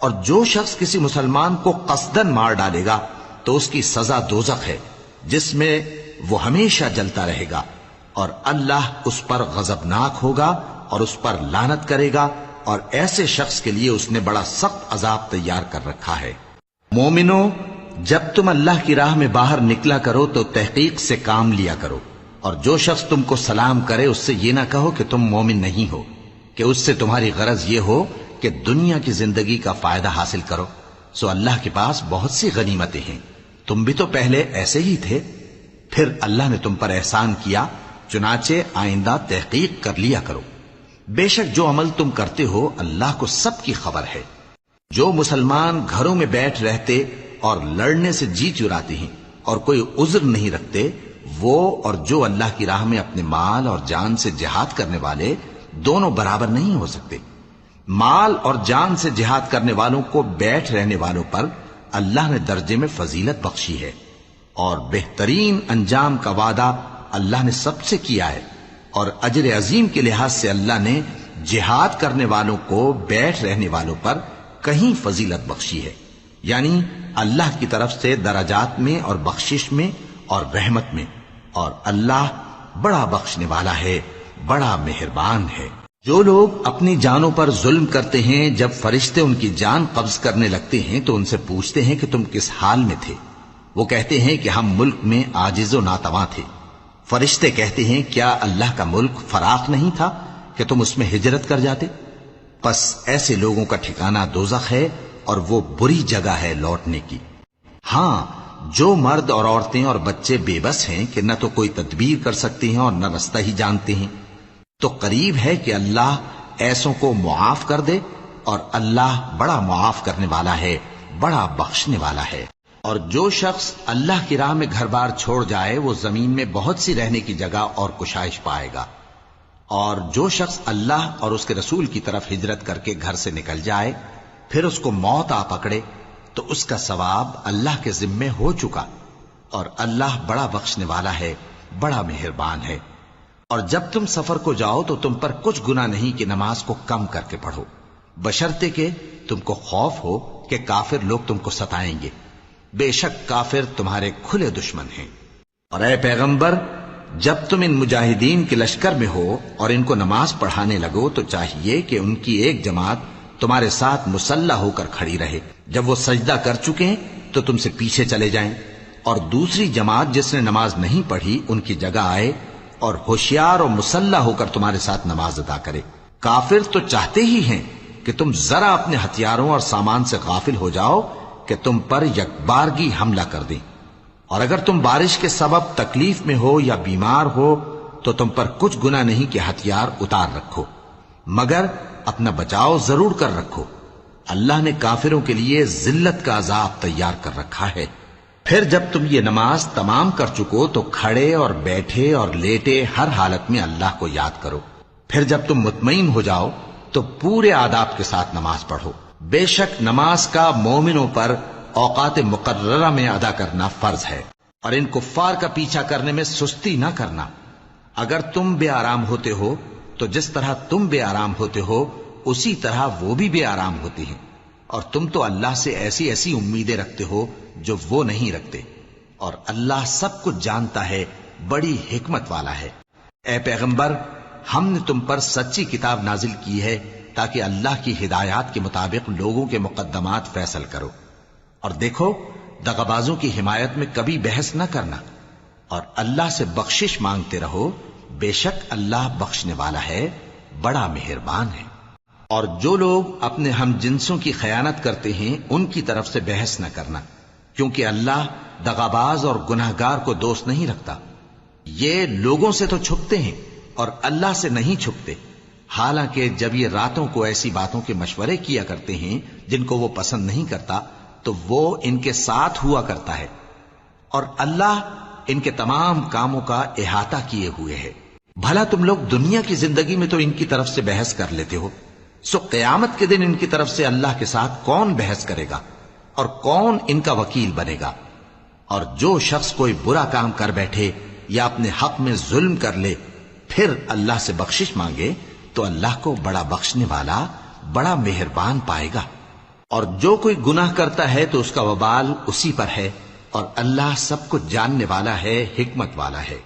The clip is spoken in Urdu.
اور جو شخص کسی مسلمان کو قصدن مار ڈالے گا تو اس کی سزا دوزخ ہے، جس میں وہ ہمیشہ جلتا رہے گا، اور اللہ اس پر غضبناک ہوگا اور اس پر لعنت کرے گا، اور ایسے شخص کے لیے اس نے بڑا سخت عذاب تیار کر رکھا ہے۔ مومنو، جب تم اللہ کی راہ میں باہر نکلا کرو تو تحقیق سے کام لیا کرو، اور جو شخص تم کو سلام کرے اس سے یہ نہ کہو کہ تم مومن نہیں ہو، کہ اس سے تمہاری غرض یہ ہو کہ دنیا کی زندگی کا فائدہ حاصل کرو۔ سو اللہ کے پاس بہت سی غنیمتیں ہیں، تم بھی تو پہلے ایسے ہی تھے، پھر اللہ نے تم پر احسان کیا، چنانچہ آئندہ تحقیق کر لیا کرو۔ بے شک جو عمل تم کرتے ہو اللہ کو سب کی خبر ہے۔ جو مسلمان گھروں میں بیٹھ رہتے اور لڑنے سے جی چراتے ہیں اور کوئی عذر نہیں رکھتے، وہ اور جو اللہ کی راہ میں اپنے مال اور جان سے جہاد کرنے والے دونوں برابر نہیں ہو سکتے۔ مال اور جان سے جہاد کرنے والوں کو بیٹھ رہنے والوں پر اللہ نے درجے میں فضیلت بخشی ہے، اور بہترین انجام کا وعدہ اللہ نے سب سے کیا ہے، اور اجر عظیم کے لحاظ سے اللہ نے جہاد کرنے والوں کو بیٹھ رہنے والوں پر کہیں فضیلت بخشی ہے، یعنی اللہ کی طرف سے درجات میں اور بخشش میں اور رحمت میں، اور اللہ بڑا بخشنے والا ہے، بڑا مہربان ہے۔ جو لوگ اپنی جانوں پر ظلم کرتے ہیں، جب فرشتے ان کی جان قبض کرنے لگتے ہیں تو ان سے پوچھتے ہیں کہ تم کس حال میں تھے؟ وہ کہتے ہیں کہ ہم ملک میں عاجز و ناتواں تھے۔ فرشتے کہتے ہیں کیا اللہ کا ملک فراخ نہیں تھا کہ تم اس میں ہجرت کر جاتے؟ پس ایسے لوگوں کا ٹھکانہ دوزخ ہے، اور وہ بری جگہ ہے لوٹنے کی۔ ہاں، جو مرد اور عورتیں اور بچے بے بس ہیں کہ نہ تو کوئی تدبیر کر سکتے ہیں اور نہ رستہ ہی جانتے ہیں، تو قریب ہے کہ اللہ ایسوں کو معاف کر دے، اور اللہ بڑا معاف کرنے والا ہے، بڑا بخشنے والا ہے۔ اور جو شخص اللہ کی راہ میں گھر بار چھوڑ جائے وہ زمین میں بہت سی رہنے کی جگہ اور کشائش پائے گا، اور جو شخص اللہ اور اس کے رسول کی طرف ہجرت کر کے گھر سے نکل جائے پھر اس کو موت آ پکڑے تو اس کا ثواب اللہ کے ذمے ہو چکا، اور اللہ بڑا بخشنے والا ہے، بڑا مہربان ہے۔ اور جب تم سفر کو جاؤ تو تم پر کچھ گناہ نہیں کہ نماز کو کم کر کے پڑھو، بشرطے کہ تم کو خوف ہو کہ کافر لوگ تم کو ستائیں گے، بے شک کافر تمہارے کھلے دشمن ہیں۔ اور اے پیغمبر، جب تم ان مجاہدین کے لشکر میں ہو اور ان کو نماز پڑھانے لگو تو چاہیے کہ ان کی ایک جماعت تمہارے ساتھ مسلح ہو کر کھڑی رہے، جب وہ سجدہ کر چکے ہیں تو تم سے پیچھے چلے جائیں، اور دوسری جماعت جس نے نماز نہیں پڑھی ان کی جگہ آئے اور ہوشیار اور مسلح ہو کر تمہارے ساتھ نماز ادا کرے۔ کافر تو چاہتے ہی ہیں کہ تم ذرا اپنے ہتھیاروں اور سامان سے غافل ہو جاؤ کہ تم پر یکبارگی حملہ کر دیں، اور اگر تم بارش کے سبب تکلیف میں ہو یا بیمار ہو تو تم پر کچھ گناہ نہیں کہ ہتھیار اتار رکھو، مگر اپنا بچاؤ ضرور کر رکھو، اللہ نے کافروں کے لیے ذلت کا عذاب تیار کر رکھا ہے۔ پھر جب تم یہ نماز تمام کر چکو تو کھڑے اور بیٹھے اور لیٹے ہر حالت میں اللہ کو یاد کرو، پھر جب تم مطمئن ہو جاؤ تو پورے آداب کے ساتھ نماز پڑھو۔ بے شک نماز کا مومنوں پر اوقات مقررہ میں ادا کرنا فرض ہے، اور ان کفار کا پیچھا کرنے میں سستی نہ کرنا۔ اگر تم بے آرام ہوتے ہو تو جس طرح تم بے آرام ہوتے ہو اسی طرح وہ بھی بے آرام ہوتے ہیں، اور تم تو اللہ سے ایسی ایسی امیدیں رکھتے ہو جو وہ نہیں رکھتے، اور اللہ سب کچھ جانتا ہے، بڑی حکمت والا ہے۔ اے پیغمبر، ہم نے تم پر سچی کتاب نازل کی ہے تاکہ اللہ کی ہدایات کے مطابق لوگوں کے مقدمات فیصل کرو، اور دیکھو دغابازوں کی حمایت میں کبھی بحث نہ کرنا، اور اللہ سے بخشش مانگتے رہو، بے شک اللہ بخشنے والا ہے، بڑا مہربان ہے۔ اور جو لوگ اپنے ہم جنسوں کی خیانت کرتے ہیں ان کی طرف سے بحث نہ کرنا، کیونکہ اللہ دغاباز اور گناہگار کو دوست نہیں رکھتا۔ یہ لوگوں سے تو چھپتے ہیں اور اللہ سے نہیں چھپتے، حالانکہ جب یہ راتوں کو ایسی باتوں کے مشورے کیا کرتے ہیں جن کو وہ پسند نہیں کرتا تو وہ ان کے ساتھ ہوا کرتا ہے، اور اللہ ان کے تمام کاموں کا احاطہ کیے ہوئے ہے۔ بھلا تم لوگ دنیا کی زندگی میں تو ان کی طرف سے بحث کر لیتے ہو، سو قیامت کے دن ان کی طرف سے اللہ کے ساتھ کون بحث کرے گا اور کون ان کا وکیل بنے گا؟ اور جو شخص کوئی برا کام کر بیٹھے یا اپنے حق میں ظلم کر لے پھر اللہ سے بخشش مانگے تو اللہ کو بڑا بخشنے والا، بڑا مہربان پائے گا۔ اور جو کوئی گناہ کرتا ہے تو اس کا وبال اسی پر ہے، اور اللہ سب کچھ جاننے والا ہے، حکمت والا ہے۔